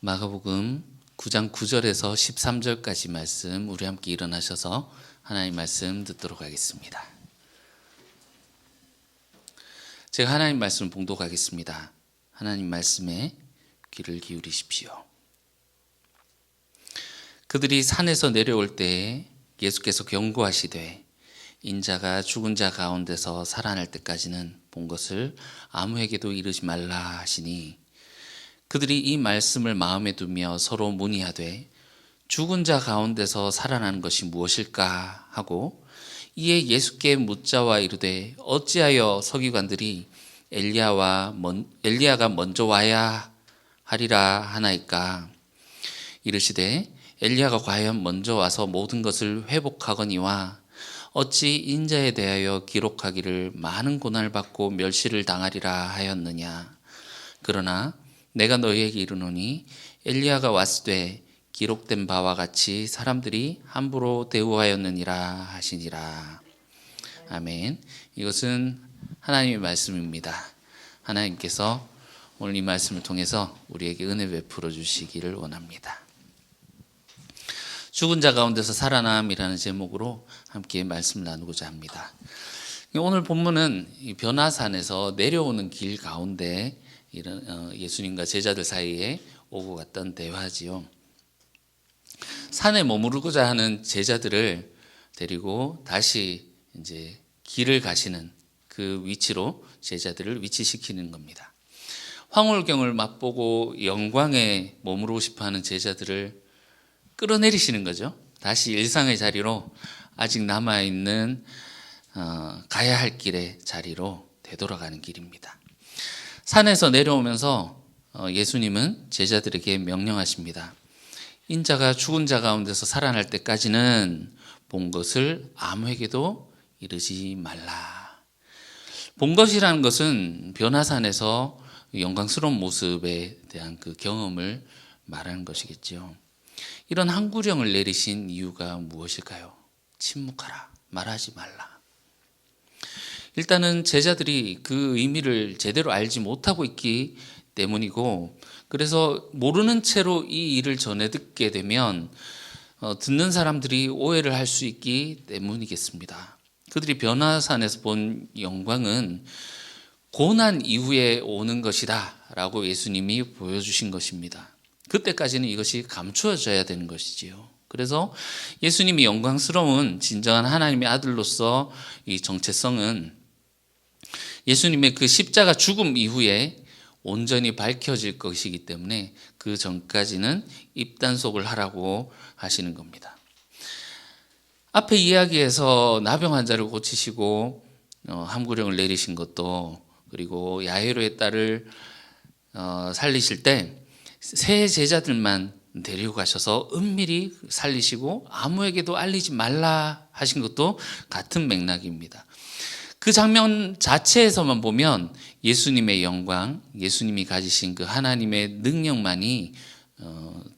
마가복음 9장 9절에서 13절까지 말씀 우리 함께 일어나셔서 하나님 말씀 듣도록 하겠습니다. 제가 하나님 말씀 봉독하겠습니다. 하나님 말씀에 귀를 기울이십시오. 그들이 산에서 내려올 때에 예수께서 경고하시되 인자가 죽은 자 가운데서 살아날 때까지는 본 것을 아무에게도 이르지 말라 하시니 그들이 이 말씀을 마음에 두며 서로 문의하되 죽은 자 가운데서 살아나는 것이 무엇일까 하고 이에 예수께 묻자와 이르되 어찌하여 서기관들이 엘리야가 먼저 와야 하리라 하나이까. 이르시되 엘리야가 과연 먼저 와서 모든 것을 회복하거니와 어찌 인자에 대하여 기록하기를 많은 고난을 받고 멸시를 당하리라 하였느냐. 그러나 내가 너희에게 이르노니 엘리야가 왔으되 기록된 바와 같이 사람들이 함부로 대우하였느니라 하시니라. 아멘. 이것은 하나님의 말씀입니다. 하나님께서 오늘 이 말씀을 통해서 우리에게 은혜 베풀어 주시기를 원합니다. 죽은 자 가운데서 살아남이라는 제목으로 함께 말씀을 나누고자 합니다. 오늘 본문은 변화산에서 내려오는 길 가운데 예수님과 제자들 사이에 오고 갔던 대화지요. 산에 머무르고자 하는 제자들을 데리고 다시 이제 길을 가시는 그 위치로 제자들을 위치시키는 겁니다. 황홀경을 맛보고 영광에 머무르고 싶어하는 제자들을 끌어내리시는 거죠. 다시 일상의 자리로 아직 남아있는 가야 할 길의 자리로 되돌아가는 길입니다. 산에서 내려오면서 예수님은 제자들에게 명령하십니다. 인자가 죽은 자 가운데서 살아날 때까지는 본 것을 아무에게도 이르지 말라. 본 것이라는 것은 변화산에서 영광스러운 모습에 대한 그 경험을 말하는 것이겠죠. 이런 항구령을 내리신 이유가 무엇일까요? 침묵하라, 말하지 말라. 일단은 제자들이 그 의미를 제대로 알지 못하고 있기 때문이고, 그래서 모르는 채로 이 일을 전해 듣게 되면 듣는 사람들이 오해를 할 수 있기 때문이겠습니다. 그들이 변화산에서 본 영광은 고난 이후에 오는 것이다 라고 예수님이 보여주신 것입니다. 그때까지는 이것이 감추어져야 되는 것이지요. 그래서 예수님이 영광스러운 진정한 하나님의 아들로서 이 정체성은 예수님의 그 십자가 죽음 이후에 온전히 밝혀질 것이기 때문에 그 전까지는 입단속을 하라고 하시는 겁니다. 앞에 이야기에서 나병 환자를 고치시고 함구령을 내리신 것도, 그리고 야이로의 딸을 살리실 때 세 제자들만 데리고 가셔서 은밀히 살리시고 아무에게도 알리지 말라 하신 것도 같은 맥락입니다. 그 장면 자체에서만 보면 예수님의 영광, 예수님이 가지신 그 하나님의 능력만이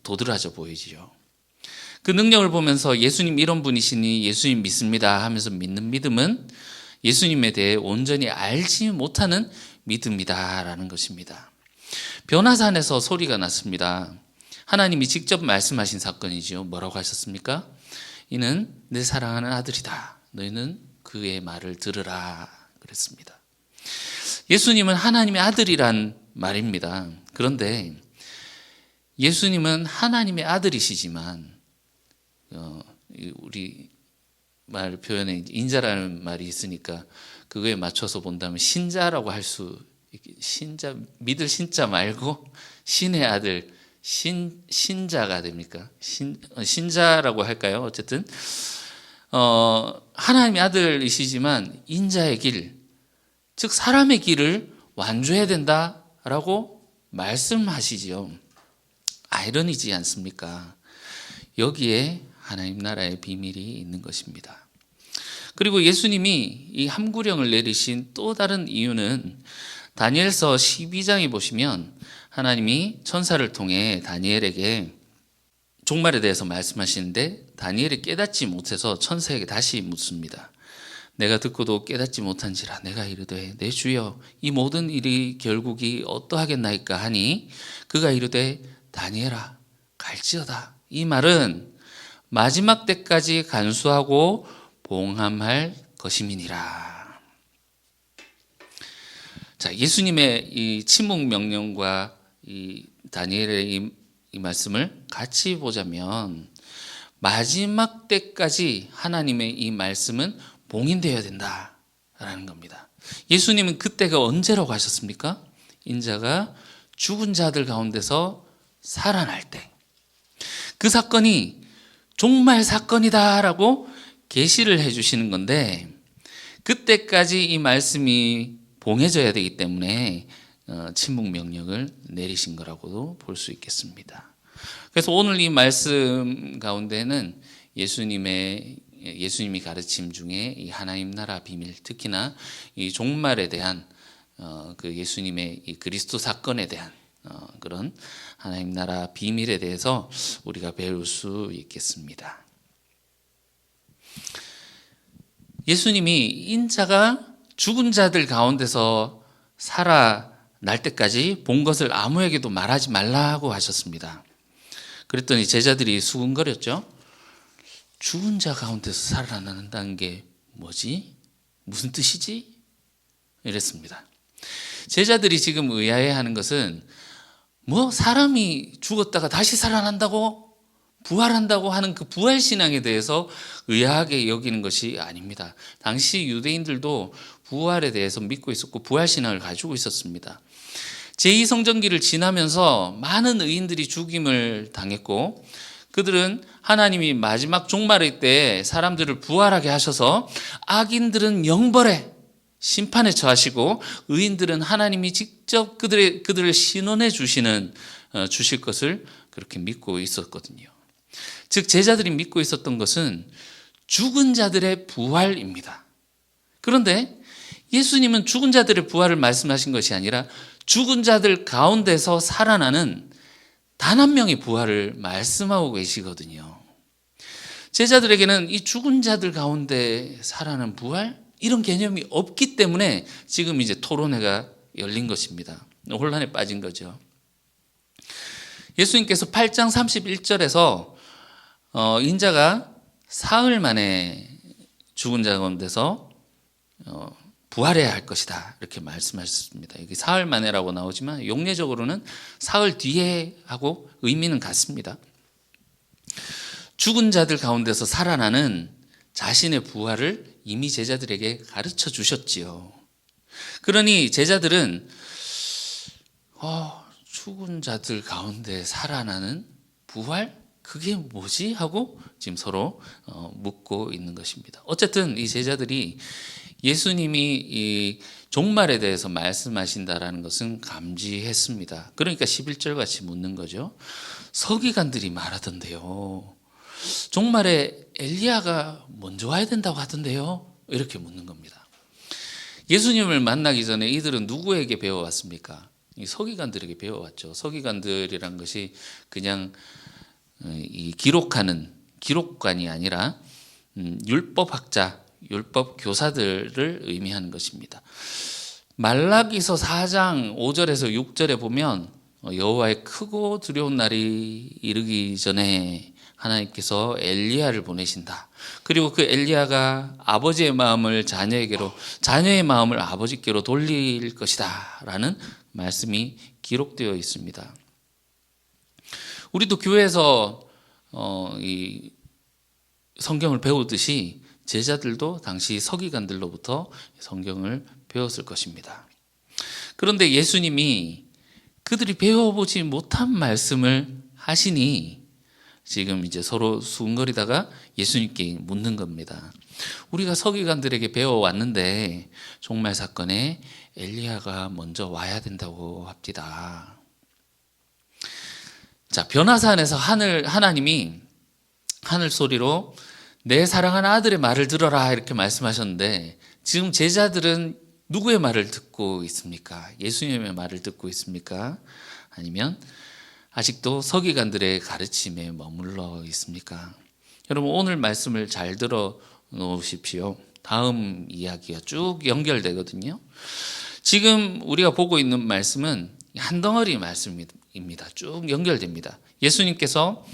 도드라져 보이지요. 그 능력을 보면서 예수님 이런 분이시니 예수님 믿습니다 하면서 믿는 믿음은 예수님에 대해 온전히 알지 못하는 믿음이다라는 것입니다. 변화산에서 소리가 났습니다. 하나님이 직접 말씀하신 사건이지요. 뭐라고 하셨습니까? 이는 내 사랑하는 아들이다. 너희는 그의 말을 들으라 그랬습니다. 예수님은 하나님의 아들이란 말입니다. 그런데 예수님은 하나님의 아들이시지만 우리 말 표현에 인자라는 말이 있으니까 그거에 맞춰서 본다면 신자라고 할 수, 신자, 믿을 신자 말고 신의 아들, 신자가 됩니까? 신자라고 할까요? 어쨌든 하나님의 아들이시지만 인자의 길, 즉 사람의 길을 완주해야 된다라고 말씀하시지요. 아이러니지 않습니까? 여기에 하나님 나라의 비밀이 있는 것입니다. 그리고 예수님이 이 함구령을 내리신 또 다른 이유는 다니엘서 12장에 보시면 하나님이 천사를 통해 다니엘에게 종말에 대해서 말씀하시는데 다니엘이 깨닫지 못해서 천사에게 다시 묻습니다. 내가 듣고도 깨닫지 못한지라 내가 이르되 내 주여 이 모든 일이 결국이 어떠하겠나이까 하니 그가 이르되 다니엘아 갈지어다. 이 말은 마지막 때까지 간수하고 봉함할 것임이니라. 자, 예수님의 이 침묵 명령과 이 다니엘의 이 말씀을 같이 보자면 마지막 때까지 하나님의 이 말씀은 봉인되어야 된다라는 겁니다. 예수님은 그때가 언제라고 하셨습니까? 인자가 죽은 자들 가운데서 살아날 때, 그 사건이 종말 사건이다라고 계시를 해주시는 건데, 그때까지 이 말씀이 봉해져야 되기 때문에 침묵 명령을 내리신 거라고도 볼 수 있겠습니다. 그래서 오늘 이 말씀 가운데는 예수님이 가르침 중에 이 하나님 나라 비밀, 특히나 이 종말에 대한 그 예수님의 이 그리스도 사건에 대한 그런 하나님 나라 비밀에 대해서 우리가 배울 수 있겠습니다. 예수님이 인자가 죽은 자들 가운데서 살아날 때까지 본 것을 아무에게도 말하지 말라고 하셨습니다. 그랬더니 제자들이 수군거렸죠. 죽은 자 가운데서 살아난다는 게 뭐지? 무슨 뜻이지? 이랬습니다. 제자들이 지금 의아해하는 것은 뭐 사람이 죽었다가 다시 살아난다고? 부활한다고 하는 그 부활신앙에 대해서 의아하게 여기는 것이 아닙니다. 당시 유대인들도 부활에 대해서 믿고 있었고 부활신앙을 가지고 있었습니다. 제2성전기를 지나면서 많은 의인들이 죽임을 당했고, 그들은 하나님이 마지막 종말의 때 사람들을 부활하게 하셔서 악인들은 영벌에 심판에 처하시고 의인들은 하나님이 직접 그들을 신원해 주실 것을 그렇게 믿고 있었거든요. 즉 제자들이 믿고 있었던 것은 죽은 자들의 부활입니다. 그런데 예수님은 죽은 자들의 부활을 말씀하신 것이 아니라 죽은 자들 가운데서 살아나는 단 한 명의 부활을 말씀하고 계시거든요. 제자들에게는 이 죽은 자들 가운데 살아나는 부활? 이런 개념이 없기 때문에 지금 이제 토론회가 열린 것입니다. 혼란에 빠진 거죠. 예수님께서 8장 31절에서 인자가 사흘 만에 죽은 자 가운데서 부활해야 할 것이다 이렇게 말씀하셨습니다. 여기 사흘 만에라고 나오지만 용례적으로는 사흘 뒤에 하고 의미는 같습니다. 죽은 자들 가운데서 살아나는 자신의 부활을 이미 제자들에게 가르쳐 주셨지요. 그러니 제자들은 죽은 자들 가운데 살아나는 부활? 그게 뭐지? 하고 지금 서로 묻고 있는 것입니다. 어쨌든 이 제자들이 예수님이 이 종말에 대해서 말씀하신다라는 것은 감지했습니다. 그러니까 11절 같이 묻는 거죠. 서기관들이 말하던데요. 종말에 엘리야가 먼저 와야 된다고 하던데요. 이렇게 묻는 겁니다. 예수님을 만나기 전에 이들은 누구에게 배워왔습니까? 이 서기관들에게 배워왔죠. 서기관들이란 것이 그냥 이 기록하는 기록관이 아니라 율법학자, 율법 교사들을 의미하는 것입니다. 말라기서 4장 5절에서 6절에 보면 여호와의 크고 두려운 날이 이르기 전에 하나님께서 엘리야를 보내신다. 그리고 그 엘리야가 아버지의 마음을 자녀에게로, 자녀의 마음을 아버지께로 돌릴 것이다 라는 말씀이 기록되어 있습니다. 우리도 교회에서 이 성경을 배우듯이 제자들도 당시 서기관들로부터 성경을 배웠을 것입니다. 그런데 예수님이 그들이 배워보지 못한 말씀을 하시니 지금 이제 서로 수군거리다가 예수님께 묻는 겁니다. 우리가 서기관들에게 배워왔는데 종말 사건에 엘리야가 먼저 와야 된다고 합디다. 자, 변화산에서 하나님이 하늘 소리로 내 사랑하는 아들의 말을 들어라 이렇게 말씀하셨는데 지금 제자들은 누구의 말을 듣고 있습니까? 예수님의 말을 듣고 있습니까? 아니면 아직도 서기관들의 가르침에 머물러 있습니까? 여러분 오늘 말씀을 잘 들어 놓으십시오. 다음 이야기가 쭉 연결되거든요. 지금 우리가 보고 있는 말씀은 한 덩어리 말씀입니다. 입니다. 쭉 연결됩니다. 예수님께서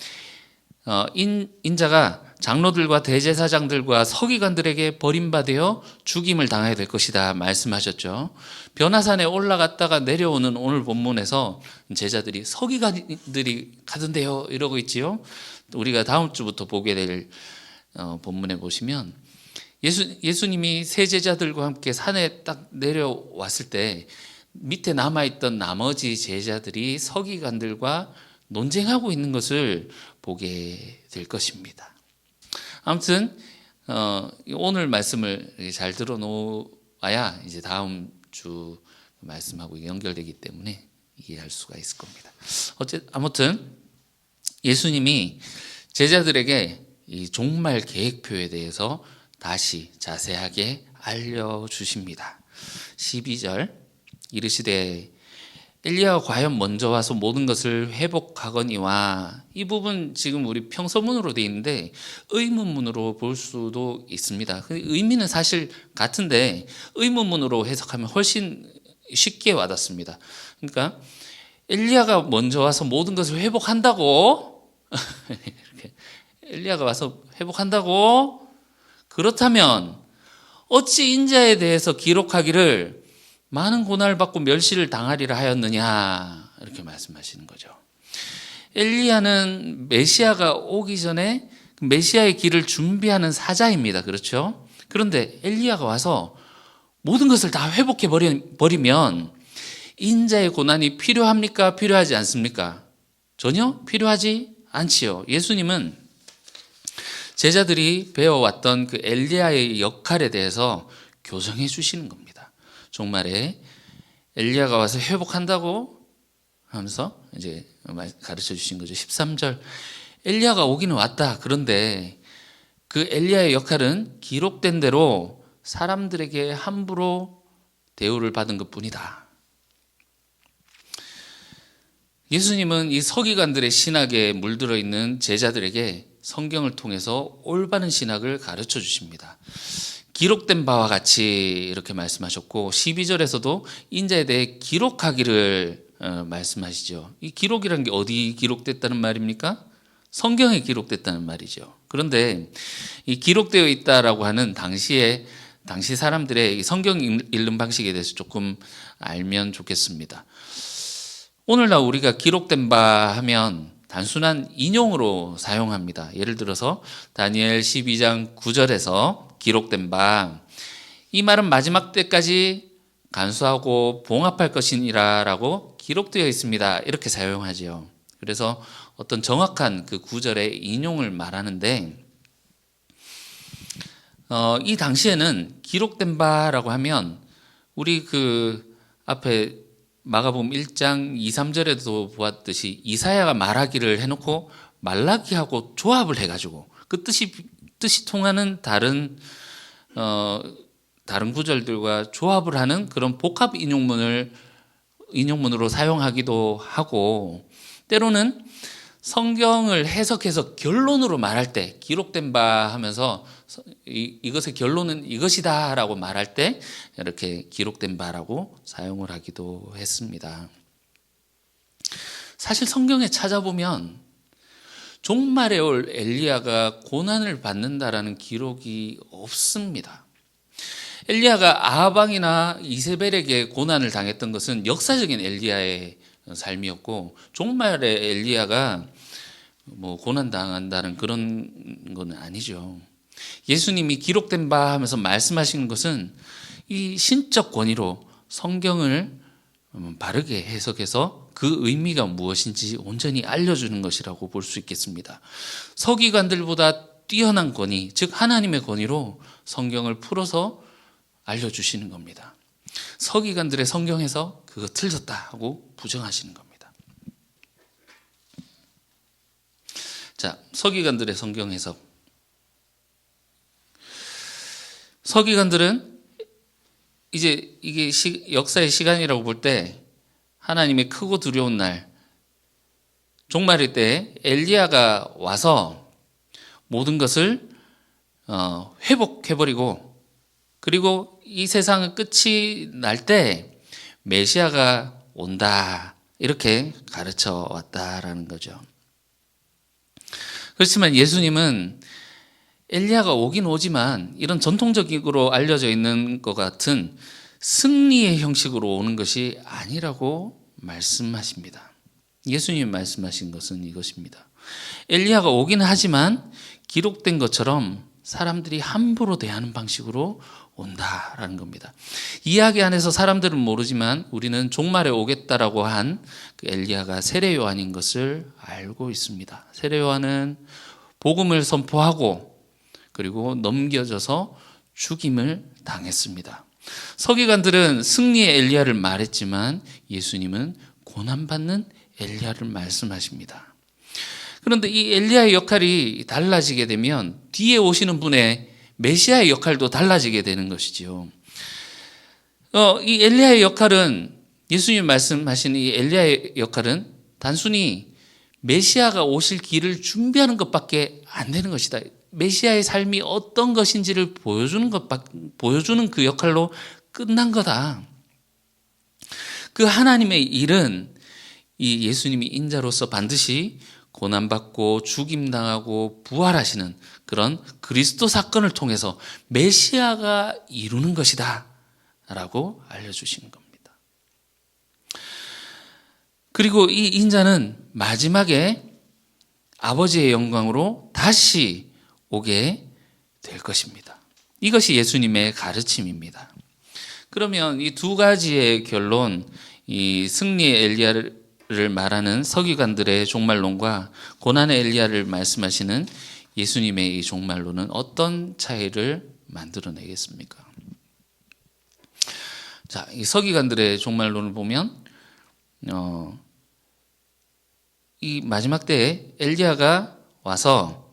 인자가 장로들과 대제사장들과 서기관들에게 버림받아 죽임을 당해야 될 것이다 말씀하셨죠. 변화산에 올라갔다가 내려오는 오늘 본문에서 제자들이 서기관들이 가던데요 이러고 있지요. 우리가 다음 주부터 보게 될 본문에 보시면 예수님이 세 제자들과 함께 산에 딱 내려왔을 때 밑에 남아있던 나머지 제자들이 서기관들과 논쟁하고 있는 것을 보게 될 것입니다. 아무튼 오늘 말씀을 잘 들어놓아야 이제 다음 주 말씀하고 연결되기 때문에 이해할 수가 있을 겁니다. 아무튼 예수님이 제자들에게 이 종말 계획표에 대해서 다시 자세하게 알려주십니다. 12절 이르시되 엘리야가 과연 먼저 와서 모든 것을 회복하거니와, 이 부분 지금 우리 평서문으로 되어 있는데 의문문으로 볼 수도 있습니다. 의미는 사실 같은데 의문문으로 해석하면 훨씬 쉽게 와닿습니다. 그러니까 엘리야가 먼저 와서 모든 것을 회복한다고 이렇게 엘리야가 와서 회복한다고? 그렇다면 어찌 인자에 대해서 기록하기를 많은 고난을 받고 멸시를 당하리라 하였느냐, 이렇게 말씀하시는 거죠. 엘리야는 메시아가 오기 전에 메시아의 길을 준비하는 사자입니다. 그렇죠? 그런데 엘리야가 와서 모든 것을 다 회복해 버리면 인자의 고난이 필요합니까? 필요하지 않습니까? 전혀 필요하지 않지요. 예수님은 제자들이 배워왔던 그 엘리야의 역할에 대해서 교정해 주시는 겁니다. 종말에 엘리야가 와서 회복한다고 하면서 이제 가르쳐 주신 거죠. 13절 엘리야가 오기는 왔다. 그런데 그 엘리야의 역할은 기록된 대로 사람들에게 함부로 대우를 받은 것뿐이다. 예수님은 이 서기관들의 신학에 물들어 있는 제자들에게 성경을 통해서 올바른 신학을 가르쳐 주십니다. 기록된 바와 같이 이렇게 말씀하셨고 12절에서도 인자에 대해 기록하기를 말씀하시죠. 이 기록이라는 게 어디 기록됐다는 말입니까? 성경에 기록됐다는 말이죠. 그런데 이 기록되어 있다라고 하는 당시 사람들의 이 성경 읽는 방식에 대해서 조금 알면 좋겠습니다. 오늘날 우리가 기록된 바 하면 단순한 인용으로 사용합니다. 예를 들어서 다니엘 12장 9절에서 기록된 바, 이 말은 마지막 때까지 간수하고 봉합할 것이니라 라고 기록되어 있습니다. 이렇게 사용하지요. 그래서 어떤 정확한 그 구절의 인용을 말하는데 이 당시에는 기록된 바라고 하면 우리 그 앞에 마가복음 1장 2, 3절에도 보았듯이 이사야가 말하기를 해놓고 말라기하고 조합을 해가지고 그 뜻이 통하는 다른 구절들과 조합을 하는 그런 복합 인용문으로 사용하기도 하고, 때로는 성경을 해석해서 결론으로 말할 때 기록된 바 하면서 이것의 결론은 이것이다 라고 말할 때 이렇게 기록된 바라고 사용을 하기도 했습니다. 사실 성경에 찾아보면 종말에 올 엘리야가 고난을 받는다라는 기록이 없습니다. 엘리야가 아하방이나 이세벨에게 고난을 당했던 것은 역사적인 엘리야의 삶이었고, 종말에 엘리야가 고난 당한다는 그런 건 아니죠. 예수님이 기록된 바 하면서 말씀하시는 것은 이 신적 권위로 성경을 바르게 해석해서 그 의미가 무엇인지 온전히 알려주는 것이라고 볼 수 있겠습니다. 서기관들보다 뛰어난 권위, 즉 하나님의 권위로 성경을 풀어서 알려주시는 겁니다. 서기관들의 성경에서 그거 틀렸다 하고 부정하시는 겁니다. 자, 서기관들의 성경 해석. 서기관들은 이제 이게 역사의 시간이라고 볼 때 하나님의 크고 두려운 날, 종말일 때 엘리야가 와서 모든 것을 회복해버리고, 그리고 이 세상의 끝이 날 때 메시아가 온다, 이렇게 가르쳐 왔다라는 거죠. 그렇지만 예수님은 엘리야가 오긴 오지만 이런 전통적으로 알려져 있는 것 같은 승리의 형식으로 오는 것이 아니라고 말씀하십니다. 예수님이 말씀하신 것은 이것입니다. 엘리야가 오긴 하지만 기록된 것처럼 사람들이 함부로 대하는 방식으로 온다라는 겁니다. 이야기 안에서 사람들은 모르지만 우리는 종말에 오겠다라고 한 그 엘리야가 세례 요한인 것을 알고 있습니다. 세례 요한은 복음을 선포하고 그리고 넘겨져서 죽임을 당했습니다. 서기관들은 승리의 엘리야를 말했지만 예수님은 고난받는 엘리야를 말씀하십니다. 그런데 이 엘리야의 역할이 달라지게 되면 뒤에 오시는 분의 메시아의 역할도 달라지게 되는 것이지요. 이 엘리야의 역할은, 예수님 말씀하신 이 엘리야의 역할은 단순히 메시아가 오실 길을 준비하는 것밖에 안 되는 것이다. 메시아의 삶이 어떤 것인지를 보여주는 그 역할로 끝난 거다. 그 하나님의 일은 이 예수님이 인자로서 반드시 고난받고 죽임당하고 부활하시는 그런 그리스도 사건을 통해서 메시아가 이루는 것이다 라고 알려주시는 겁니다. 그리고 이 인자는 마지막에 아버지의 영광으로 다시 오게 될 것입니다. 이것이 예수님의 가르침입니다. 그러면 이 두 가지의 결론, 이 승리의 엘리야를 말하는 서기관들의 종말론과 고난의 엘리야를 말씀하시는 예수님의 이 종말론은 어떤 차이를 만들어내겠습니까? 자, 이 서기관들의 종말론을 보면 이 마지막 때에 엘리야가 와서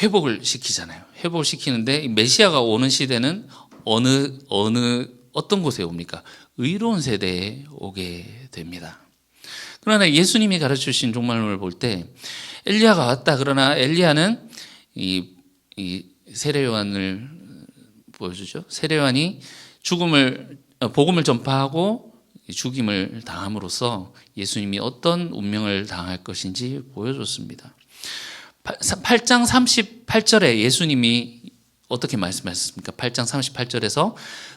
회복을 시키잖아요. 회복을 시키는데 메시아가 오는 시대는 어떤 곳에 옵니까? 의로운 세대에 오게 됩니다. 그러나 예수님이 가르쳐 주신 종말론을 볼 때 엘리야가 왔다. 그러나 엘리야는 이 세례 요한을 보여주죠. 세례 요한이 복음을 전파하고 죽임을 당함으로써 예수님이 어떤 운명을 당할 것인지 보여줬습니다. 8장 38절에 예수님이 어떻게 말씀하셨습니까? 8장 38절에서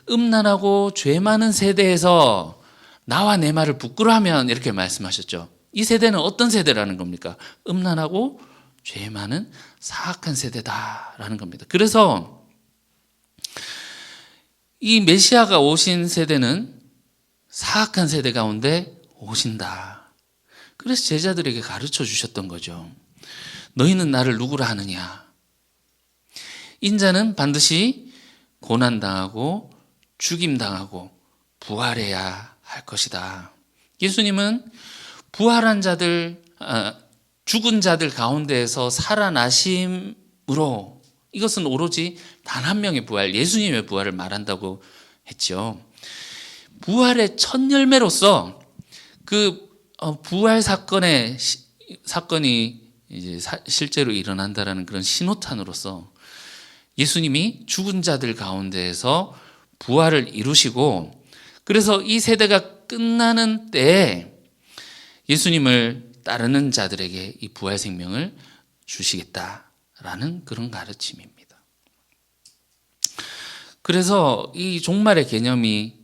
음란하고 죄 많은 세대에서 나와 내 말을 부끄러워하면 이렇게 말씀하셨죠. 이 세대는 어떤 세대라는 겁니까? 음란하고 죄 많은 사악한 세대다라는 겁니다. 그래서 이 메시아가 오신 세대는 사악한 세대 가운데 오신다. 그래서 제자들에게 가르쳐 주셨던 거죠. 너희는 나를 누구라 하느냐? 인자는 반드시 고난당하고 죽임당하고 부활해야 할 것이다. 예수님은 부활한 자들, 죽은 자들 가운데에서 살아나심으로, 이것은 오로지 단 한 명의 부활, 예수님의 부활을 말한다고 했죠. 부활의 첫 열매로서 그 부활 사건이 이제 실제로 일어난다라는 그런 신호탄으로서 예수님이 죽은 자들 가운데에서 부활을 이루시고, 그래서 이 세대가 끝나는 때에 예수님을 따르는 자들에게 이 부활 생명을 주시겠다라는 그런 가르침입니다. 그래서 이 종말의 개념이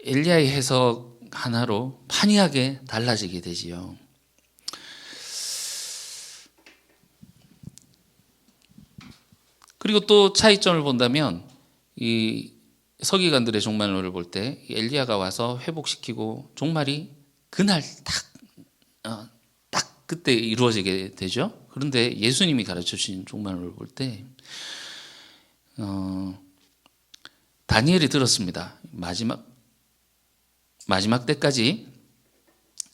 엘리야의 해석 하나로 판이하게 달라지게 되지요. 그리고 또 차이점을 본다면 이 서기관들의 종말론을 볼 때 엘리야가 와서 회복시키고 종말이 그날 딱 그때 이루어지게 되죠. 그런데 예수님이 가르쳐 주신 종말론을 볼 때 다니엘이 들었습니다. 마지막 때까지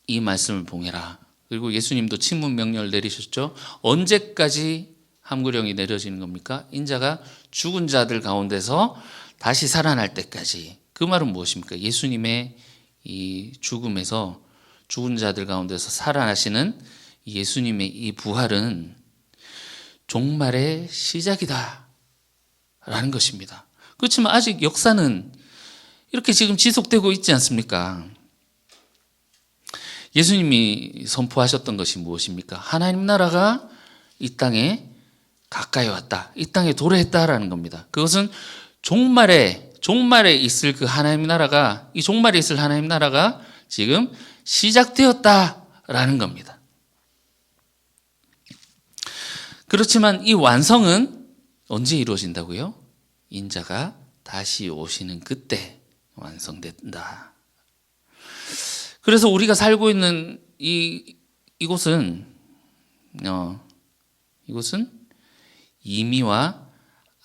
이 말씀을 봉해라. 그리고 예수님도 침문 명령을 내리셨죠. 언제까지 함구령이 내려지는 겁니까? 인자가 죽은 자들 가운데서 다시 살아날 때까지. 그 말은 무엇입니까? 예수님의 이 죽음에서 죽은 자들 가운데서 살아나시는 예수님의 이 부활은 종말의 시작이다 라는 것입니다. 그렇지만 아직 역사는 이렇게 지금 지속되고 있지 않습니까? 예수님이 선포하셨던 것이 무엇입니까? 하나님 나라가 이 땅에 가까이 왔다. 이 땅에 도래했다라는 겁니다. 그것은 종말에 있을 그 하나님 나라가, 이 종말에 있을 하나님 나라가 지금 시작되었다라는 겁니다. 그렇지만 이 완성은 언제 이루어진다고요? 인자가 다시 오시는 그때 완성된다. 그래서 우리가 살고 있는 이곳은 이미와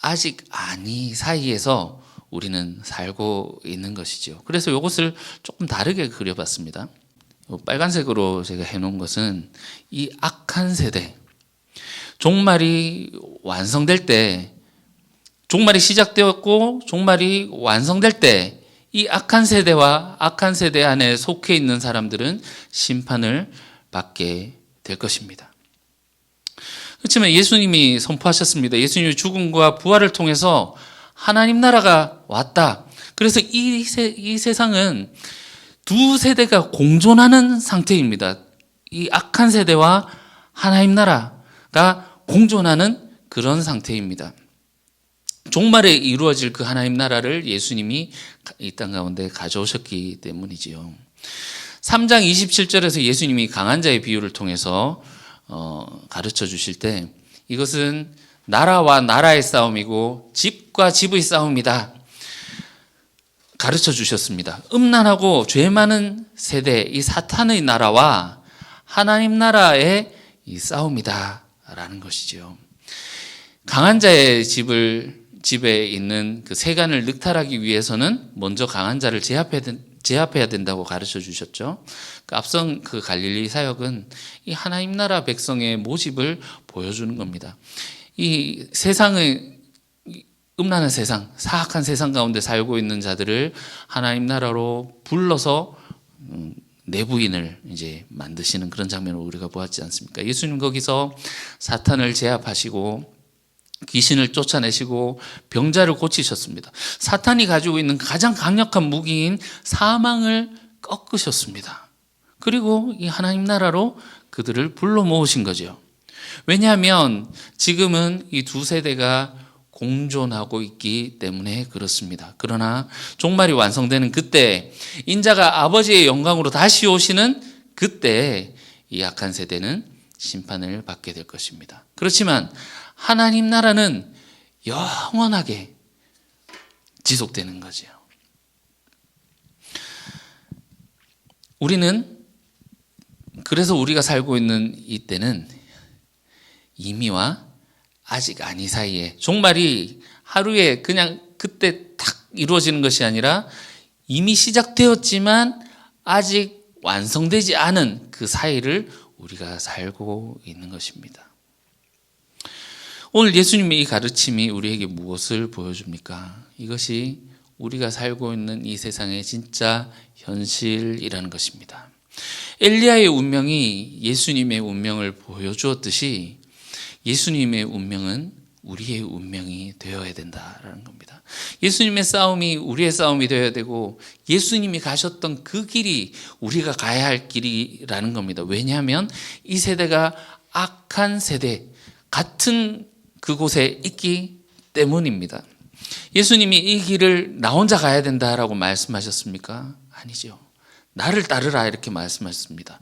아직 아니 사이에서 우리는 살고 있는 것이죠. 그래서 이것을 조금 다르게 그려봤습니다. 빨간색으로 제가 해놓은 것은 이 악한 세대, 종말이 완성될 때, 종말이 시작되었고 종말이 완성될 때 이 악한 세대와 악한 세대 안에 속해 있는 사람들은 심판을 받게 될 것입니다. 그렇지만 예수님이 선포하셨습니다. 예수님의 죽음과 부활을 통해서 하나님 나라가 왔다. 그래서 이 세상은 두 세대가 공존하는 상태입니다. 이 악한 세대와 하나님 나라가 공존하는 그런 상태입니다. 종말에 이루어질 그 하나님 나라를 예수님이 이 땅 가운데 가져오셨기 때문이지요. 3장 27절에서 예수님이 강한 자의 비유를 통해서 가르쳐 주실 때 이것은 나라와 나라의 싸움이고 집과 집의 싸움이다. 가르쳐 주셨습니다. 음란하고 죄 많은 세대, 이 사탄의 나라와 하나님 나라의 이 싸움이다 라는 것이죠. 강한 자의 집에 있는 그 세간을 늑탈하기 위해서는 먼저 강한 자를 제압해야 된다고 가르쳐 주셨죠. 앞선 그 갈릴리 사역은 이 하나님 나라 백성의 모습을 보여주는 겁니다. 이 세상의 음란한 세상, 사악한 세상 가운데 살고 있는 자들을 하나님 나라로 불러서 내부인을 이제 만드시는 그런 장면을 우리가 보았지 않습니까? 예수님 거기서 사탄을 제압하시고 귀신을 쫓아내시고 병자를 고치셨습니다. 사탄이 가지고 있는 가장 강력한 무기인 사망을 꺾으셨습니다. 그리고 이 하나님 나라로 그들을 불러 모으신 거죠. 왜냐하면 지금은 이 두 세대가 공존하고 있기 때문에 그렇습니다. 그러나 종말이 완성되는 그때, 인자가 아버지의 영광으로 다시 오시는 그때 이 악한 세대는 심판을 받게 될 것입니다. 그렇지만 하나님 나라는 영원하게 지속되는 거죠. 그래서 우리가 살고 있는 이때는 이미와 아직 아니 사이에, 종말이 하루에 그냥 그때 탁 이루어지는 것이 아니라 이미 시작되었지만 아직 완성되지 않은 그 사이를 우리가 살고 있는 것입니다. 오늘 예수님의 이 가르침이 우리에게 무엇을 보여줍니까? 이것이 우리가 살고 있는 이 세상의 진짜 현실이라는 것입니다. 엘리야의 운명이 예수님의 운명을 보여주었듯이 예수님의 운명은 우리의 운명이 되어야 된다라는 겁니다. 예수님의 싸움이 우리의 싸움이 되어야 되고 예수님이 가셨던 그 길이 우리가 가야 할 길이라는 겁니다. 왜냐하면 이 세대가 악한 세대, 같은 그곳에 있기 때문입니다. 예수님이 이 길을 나 혼자 가야 된다라고 말씀하셨습니까? 아니죠. 나를 따르라 이렇게 말씀하셨습니다.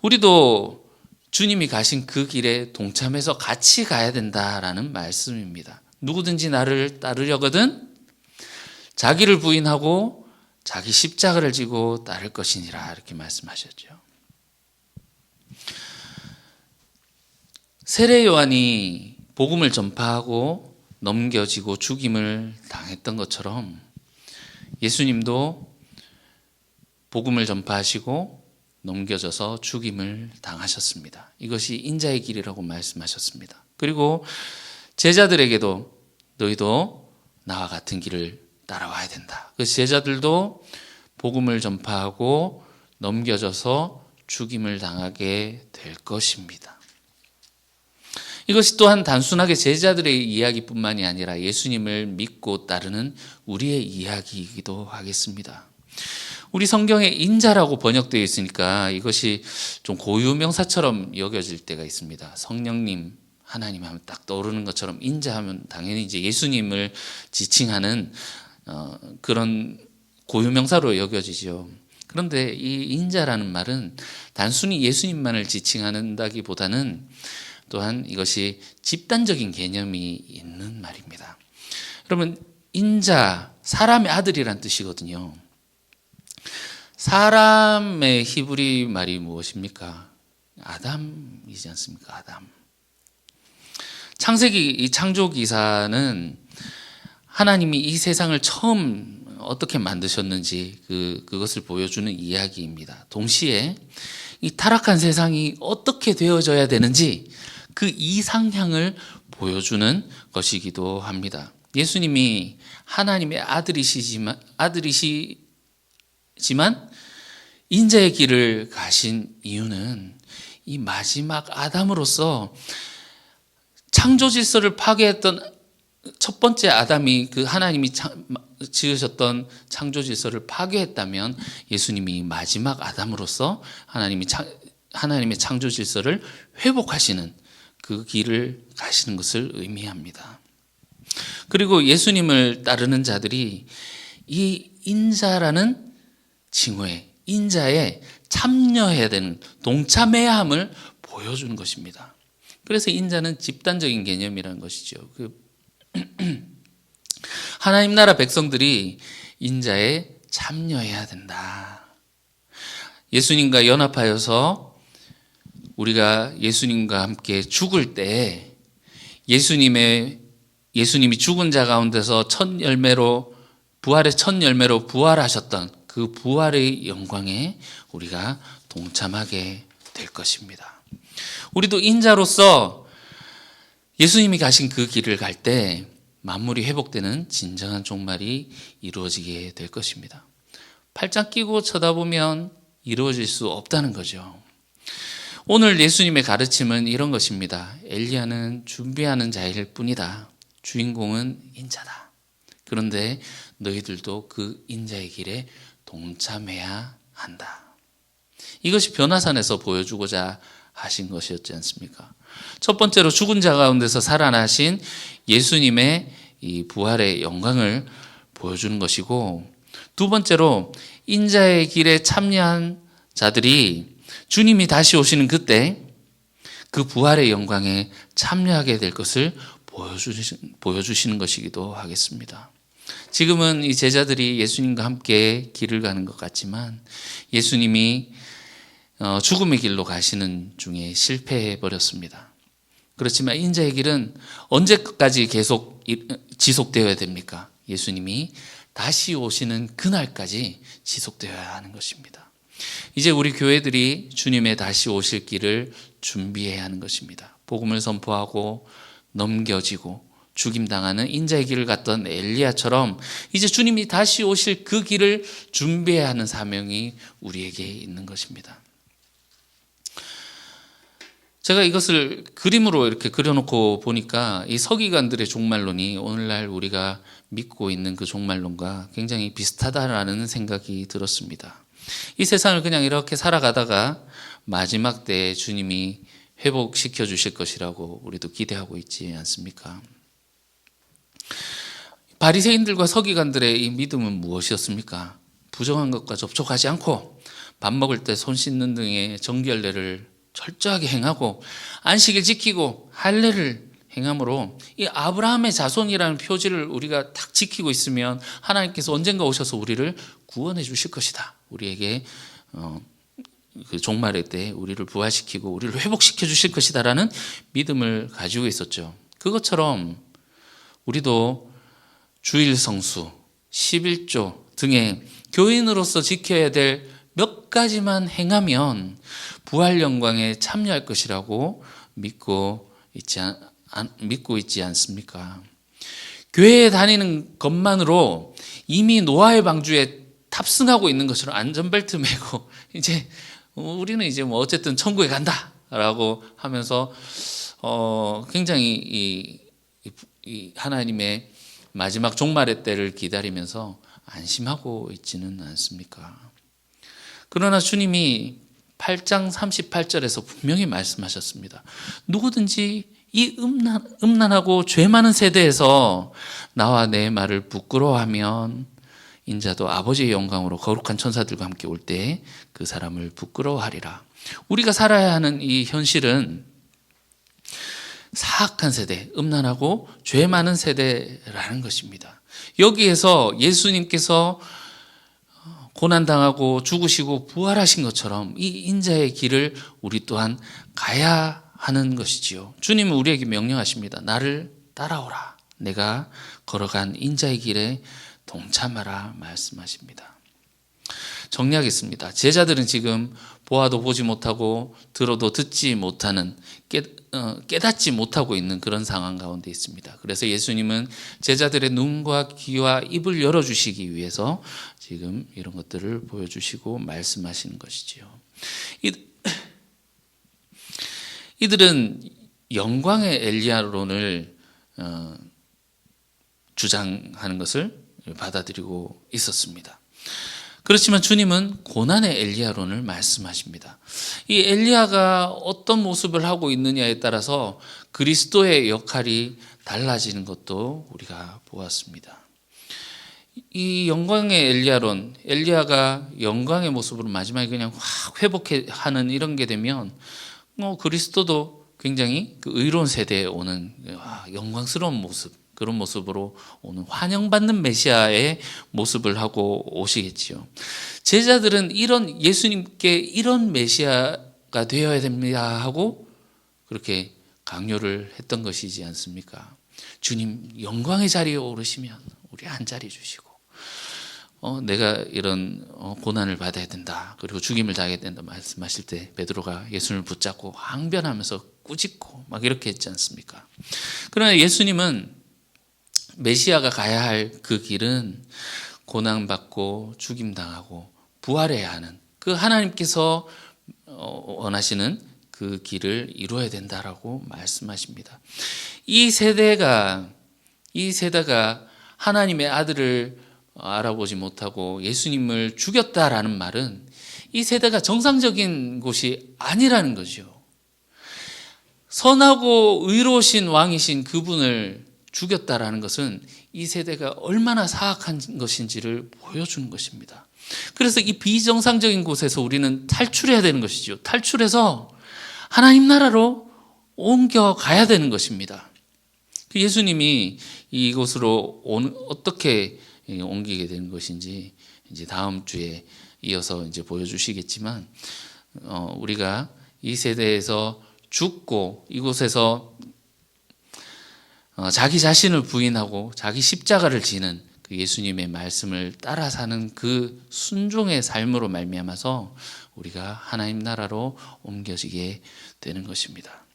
우리도 주님이 가신 그 길에 동참해서 같이 가야 된다라는 말씀입니다. 누구든지 나를 따르려거든 자기를 부인하고 자기 십자가를 지고 따를 것이니라 이렇게 말씀하셨죠. 세례 요한이 복음을 전파하고 넘겨지고 죽임을 당했던 것처럼 예수님도 복음을 전파하시고 넘겨져서 죽임을 당하셨습니다. 이것이 인자의 길이라고 말씀하셨습니다. 그리고 제자들에게도 너희도 나와 같은 길을 따라와야 된다. 그 제자들도 복음을 전파하고 넘겨져서 죽임을 당하게 될 것입니다. 이것이 또한 단순하게 제자들의 이야기뿐만이 아니라 예수님을 믿고 따르는 우리의 이야기이기도 하겠습니다. 우리 성경에 인자라고 번역되어 있으니까 이것이 좀 고유명사처럼 여겨질 때가 있습니다. 성령님, 하나님 하면 딱 떠오르는 것처럼 인자하면 당연히 이제 예수님을 지칭하는 그런 고유명사로 여겨지죠. 그런데 이 인자라는 말은 단순히 예수님만을 지칭한다기보다는 또한 이것이 집단적인 개념이 있는 말입니다. 그러면 인자, 사람의 아들이란 뜻이거든요. 사람의 히브리 말이 무엇입니까? 아담이지 않습니까? 아담. 창세기 이 창조 기사는 하나님이 이 세상을 처음 어떻게 만드셨는지 그것을 보여주는 이야기입니다. 동시에 이 타락한 세상이 어떻게 되어져야 되는지 그 이상향을 보여주는 것이기도 합니다. 예수님이 하나님의 아들이시지만 인자의 길을 가신 이유는 이 마지막 아담으로서 창조 질서를 파괴했던 첫 번째 아담이 그 하나님이 지으셨던 창조 질서를 파괴했다면 예수님이 마지막 아담으로서 하나님의 창조 질서를 회복하시는 그 길을 가시는 것을 의미합니다. 그리고 예수님을 따르는 자들이 이 인자라는 칭호에, 인자에 참여해야 되는, 동참해야 함을 보여주는 것입니다. 그래서 인자는 집단적인 개념이라는 것이죠. 하나님 나라 백성들이 인자에 참여해야 된다. 예수님과 연합하여서 우리가 예수님과 함께 죽을 때 예수님이 죽은 자 가운데서 부활의 첫 열매로 부활하셨던 그 부활의 영광에 우리가 동참하게 될 것입니다. 우리도 인자로서 예수님이 가신 그 길을 갈 때 만물이 회복되는 진정한 종말이 이루어지게 될 것입니다. 팔짱 끼고 쳐다보면 이루어질 수 없다는 거죠. 오늘 예수님의 가르침은 이런 것입니다. 엘리야는 준비하는 자일 뿐이다. 주인공은 인자다. 그런데 너희들도 그 인자의 길에 동참해야 한다. 이것이 변화산에서 보여주고자 하신 것이었지 않습니까? 첫 번째로 죽은 자 가운데서 살아나신 예수님의 이 부활의 영광을 보여주는 것이고, 두 번째로 인자의 길에 참여한 자들이 주님이 다시 오시는 그때 그 부활의 영광에 참여하게 될 것을 보여주시는 것이기도 하겠습니다. 지금은 이 제자들이 예수님과 함께 길을 가는 것 같지만 예수님이 죽음의 길로 가시는 중에 실패해 버렸습니다. 그렇지만 인자의 길은 언제까지 계속 지속되어야 됩니까? 예수님이 다시 오시는 그날까지 지속되어야 하는 것입니다. 이제 우리 교회들이 주님의 다시 오실 길을 준비해야 하는 것입니다. 복음을 선포하고 넘겨지고 죽임당하는 인자의 길을 갔던 엘리야처럼 이제 주님이 다시 오실 그 길을 준비해야 하는 사명이 우리에게 있는 것입니다. 제가 이것을 그림으로 이렇게 그려놓고 보니까 이 서기관들의 종말론이 오늘날 우리가 믿고 있는 그 종말론과 굉장히 비슷하다라는 생각이 들었습니다. 이 세상을 그냥 이렇게 살아가다가 마지막 때에 주님이 회복시켜 주실 것이라고 우리도 기대하고 있지 않습니까? 바리새인들과 서기관들의 이 믿음은 무엇이었습니까? 부정한 것과 접촉하지 않고 밥 먹을 때 손 씻는 등의 정결례를 철저하게 행하고 안식일 지키고 할례를 행함으로 이 아브라함의 자손이라는 표지를 우리가 딱 지키고 있으면 하나님께서 언젠가 오셔서 우리를 구원해 주실 것이다. 우리에게 그 종말의 때 우리를 부활시키고 우리를 회복시켜 주실 것이다라는 믿음을 가지고 있었죠. 그것처럼 우리도 주일 성수, 11조 등의 교인으로서 지켜야 될 몇 가지만 행하면 부활 영광에 참여할 것이라고 믿고 있지 않습니까? 교회에 다니는 것만으로 이미 노아의 방주에 탑승하고 있는 것처럼 안전벨트 매고 이제 우리는 이제 뭐 어쨌든 천국에 간다라고 하면서 굉장히 이 하나님의 마지막 종말의 때를 기다리면서 안심하고 있지는 않습니까? 그러나 주님이 8장 38절에서 분명히 말씀하셨습니다. 누구든지 이 음란하고 죄 많은 세대에서 나와 내 말을 부끄러워하면 인자도 아버지의 영광으로 거룩한 천사들과 함께 올 때 그 사람을 부끄러워하리라. 우리가 살아야 하는 이 현실은 사악한 세대, 음란하고 죄 많은 세대라는 것입니다. 여기에서 예수님께서 고난당하고 죽으시고 부활하신 것처럼 이 인자의 길을 우리 또한 가야 하는 것이지요. 주님은 우리에게 명령하십니다. 나를 따라오라. 내가 걸어간 인자의 길에 동참하라 말씀하십니다. 정리하겠습니다. 제자들은 지금 보아도 보지 못하고 들어도 듣지 못하는 깨닫지 못하고 있는 그런 상황 가운데 있습니다. 그래서 예수님은 제자들의 눈과 귀와 입을 열어주시기 위해서 지금 이런 것들을 보여주시고 말씀하시는 것이지요. 이들은 영광의 엘리야론을 주장하는 것을 받아들이고 있었습니다. 그렇지만 주님은 고난의 엘리야론을 말씀하십니다. 이 엘리야가 어떤 모습을 하고 있느냐에 따라서 그리스도의 역할이 달라지는 것도 우리가 보았습니다. 이 영광의 엘리야론, 엘리야가 영광의 모습으로 마지막에 그냥 확 회복하는 이런 게 되면 그리스도도 굉장히 그 의로운 세대에 오는 영광스러운 모습, 그런 모습으로 오는 환영받는 메시아의 모습을 하고 오시겠지요. 제자들은 이런 예수님께 이런 메시아가 되어야 됩니다 하고 그렇게 강요를 했던 것이지 않습니까? 주님 영광의 자리에 오르시면 우리 한 자리 주시고 내가 이런 고난을 받아야 된다, 그리고 죽임을 당해야 된다 말씀하실 때 베드로가 예수님을 붙잡고 항변하면서 꾸짖고 막 이렇게 했지 않습니까? 그러나 예수님은 메시아가 가야 할 그 길은 고난받고 죽임당하고 부활해야 하는 그 하나님께서 원하시는 그 길을 이루어야 된다라고 말씀하십니다. 이 세대가 하나님의 아들을 알아보지 못하고 예수님을 죽였다라는 말은 이 세대가 정상적인 곳이 아니라는 거죠. 선하고 의로우신 왕이신 그분을 죽였다라는 것은 이 세대가 얼마나 사악한 것인지를 보여주는 것입니다. 그래서 이 비정상적인 곳에서 우리는 탈출해야 되는 것이죠. 탈출해서 하나님 나라로 옮겨가야 되는 것입니다. 예수님이 이곳으로 어떻게 옮기게 되는 것인지 이제 다음 주에 이어서 이제 보여주시겠지만, 우리가 이 세대에서 죽고 이곳에서 자기 자신을 부인하고 자기 십자가를 지는 그 예수님의 말씀을 따라 사는 그 순종의 삶으로 말미암아서 우리가 하나님 나라로 옮겨지게 되는 것입니다.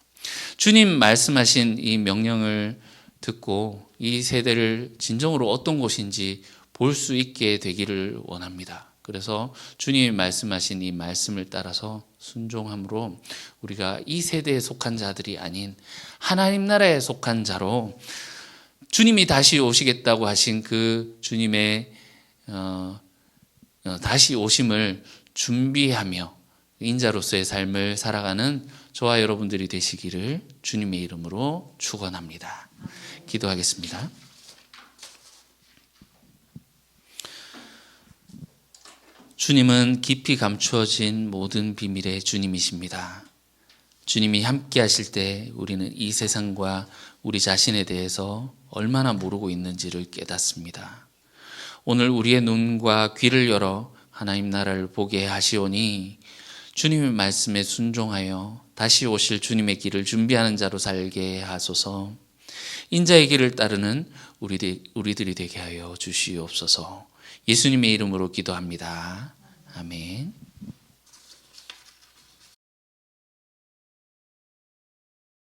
주님 말씀하신 이 명령을 듣고 이 세대를 진정으로 어떤 곳인지 볼 수 있게 되기를 원합니다. 그래서 주님이 말씀하신 이 말씀을 따라서 순종함으로 우리가 이 세대에 속한 자들이 아닌 하나님 나라에 속한 자로 주님이 다시 오시겠다고 하신 그 주님의 다시 오심을 준비하며 인자로서의 삶을 살아가는 저와 여러분들이 되시기를 주님의 이름으로 축원합니다. 기도하겠습니다. 주님은 깊이 감추어진 모든 비밀의 주님이십니다. 주님이 함께 하실 때 우리는 이 세상과 우리 자신에 대해서 얼마나 모르고 있는지를 깨닫습니다. 오늘 우리의 눈과 귀를 열어 하나님 나라를 보게 하시오니 주님의 말씀에 순종하여 다시 오실 주님의 길을 준비하는 자로 살게 하소서. 인자의 길을 따르는 우리들이 되게 하여 주시옵소서. 예수님의 이름으로 기도합니다. 아멘.